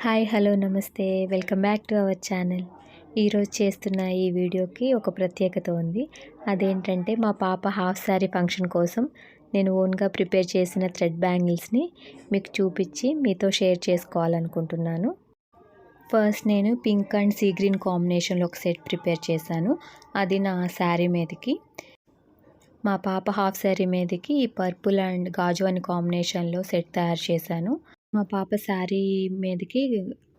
Hi hello నమస్తే welcome back to our channel. ఈరోజు చేస్తున్న ఈ వీడియోకి ఒక ప్రత్యేకత ఉంది. అదేంటంటే మా పాప హాఫ్ శారీ ఫంక్షన్ కోసం నేను ఓన్గా ప్రిపేర్ చేసిన థ్రెడ్ బ్యాంగిల్స్ని మీకు చూపించి మీతో షేర్ చేసుకోవాలనుకుంటున్నాను. ఫస్ట్ నేను పింక్ అండ్ సీ గ్రీన్ కాంబినేషన్లో ఒక సెట్ ప్రిపేర్ చేశాను. అది నా శారీ మీదకి, మా పాప హాఫ్ శారీ మీదకి ఈ పర్పుల్ అండ్ గాజువాని కాంబినేషన్లో సెట్ తయారు చేశాను. మా పాప శారీ మీదకి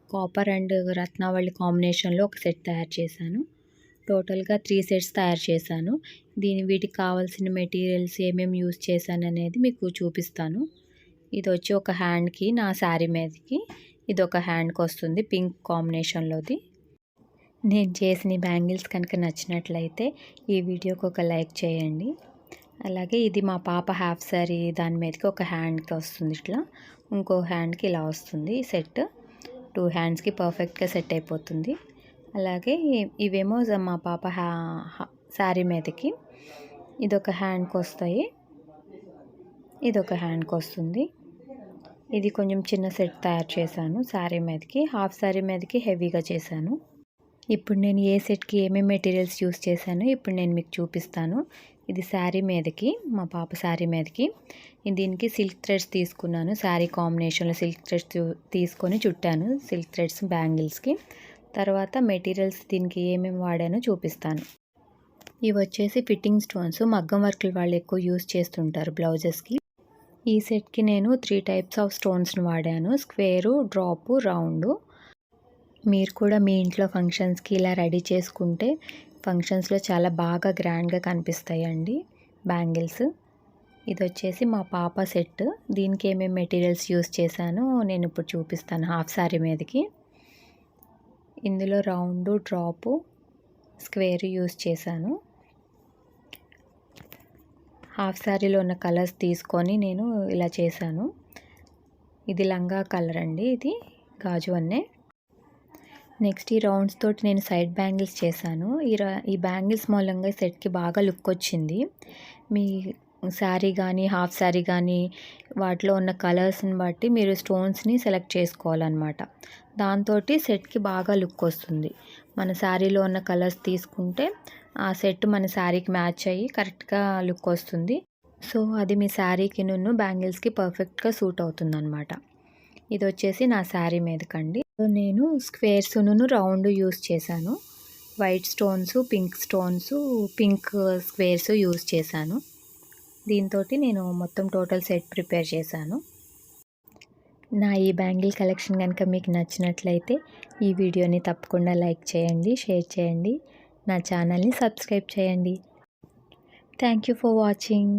కాపర్ అండ్ రత్నావళి కాంబినేషన్లో ఒక సెట్ తయారు చేశాను. టోటల్గా 3 సెట్స్ తయారు చేశాను. వీటికి కావాల్సిన మెటీరియల్స్ ఏమేమి యూజ్ చేశాను అనేది మీకు చూపిస్తాను. ఇది వచ్చి ఒక హ్యాండ్కి, నా శారీ మీదకి ఇది ఒక హ్యాండ్కి వస్తుంది పింక్ కాంబినేషన్లోది. నేను చేసిన బ్యాంగిల్స్ కనుక నచ్చినట్లయితే ఈ వీడియోకి ఒక లైక్ చేయండి. అలాగే ఇది మా పాప హాఫ్ శారీ, దాని మీదకి ఒక హ్యాండ్కి వస్తుంది ఇట్లా, ఇంకో హ్యాండ్కి ఇలా వస్తుంది సెట్. 2 హ్యాండ్స్కి పర్ఫెక్ట్గా సెట్ అయిపోతుంది. అలాగే ఇవేమో మా పాప శారీ మీదకి ఇదొక హ్యాండ్కి వస్తాయి, ఇదొక హ్యాండ్కి వస్తుంది. ఇది కొంచెం చిన్న సెట్ తయారు చేశాను శారీ మీదకి. హాఫ్ శారీ మీదకి హెవీగా చేశాను. ఇప్పుడు నేను ఏ సెట్కి ఏమేమి మెటీరియల్స్ యూస్ చేశానో ఇప్పుడు నేను మీకు చూపిస్తాను. ఇది శారీ మీదకి, మా పాప శారీ మీదకి దీనికి సిల్క్ థ్రెడ్స్ తీసుకున్నాను. శారీ కాంబినేషన్లో సిల్క్ థ్రెడ్స్ తీసుకొని చుట్టాను, సిల్క్ థ్రెడ్స్ బ్యాంగిల్స్కి. తర్వాత మెటీరియల్స్ దీనికి ఏమేమి వాడానో చూపిస్తాను. ఇవి వచ్చేసి ఫిట్టింగ్ స్టోన్స్, మగ్గం వర్కులు వాళ్ళు ఎక్కువ యూస్ చేస్తుంటారు బ్లౌజెస్కి. ఈ సెట్కి నేను 3 టైప్స్ ఆఫ్ స్టోన్స్ని వాడాను, స్క్వేరు, డ్రాపు, రౌండు. మీరు కూడా మీ ఇంట్లో ఫంక్షన్స్కి ఇలా రెడీ చేసుకుంటే ఫంక్షన్స్లో చాలా బాగా గ్రాండ్గా కనిపిస్తాయండి బ్యాంగిల్స్. ఇది వచ్చేసి మా పాప సెట్. దీనికి ఏమేమి మెటీరియల్స్ యూస్ చేశానో నేను ఇప్పుడు చూపిస్తాను. హాఫ్ శారీ మీదకి ఇందులో రౌండు, డ్రాపు, స్క్వేర్ యూస్ చేశాను. హాఫ్ శారీలో ఉన్న కలర్స్ తీసుకొని నేను ఇలా చేశాను. ఇది లంగా కలర్ అండి, ఇది గాజువన్నే. నెక్స్ట్ ఈ రౌండ్స్ తోటి నేను సైడ్ బ్యాంగిల్స్ చేశాను. ఈ బ్యాంగిల్స్ మూలంగా సెట్కి బాగా లుక్ వచ్చింది. మీ శారీ కానీ హాఫ్ శారీ కానీ వాటిలో ఉన్న కలర్స్ని బట్టి మీరు స్టోన్స్ని సెలెక్ట్ చేసుకోవాలన్నమాట. దాంతో సెట్కి బాగా లుక్ వస్తుంది. మన శారీలో ఉన్న కలర్స్ తీసుకుంటే ఆ సెట్ మన శారీకి మ్యాచ్ అయ్యి కరెక్ట్గా లుక్ వస్తుంది. సో అది మీ శారీకి బ్యాంగిల్స్కి పర్ఫెక్ట్గా సూట్ అవుతుంది అన్నమాట. ఇది వచ్చేసి నా శారీ మీదకండి. నేను స్క్వేర్స్ రౌండ్ యూస్ చేశాను. White stones, pink stones, pink squares use చేశాను. దీంతో నేను మొత్తం టోటల్ సెట్ ప్రిపేర్ చేశాను. నా ఈ బ్యాంగిల్ కలెక్షన్ కనుక మీకు నచ్చినట్లయితే ఈ వీడియోని తప్పకుండా లైక్ చేయండి, షేర్ చేయండి, నా ఛానల్ని సబ్స్క్రైబ్ చేయండి. Thank you for watching.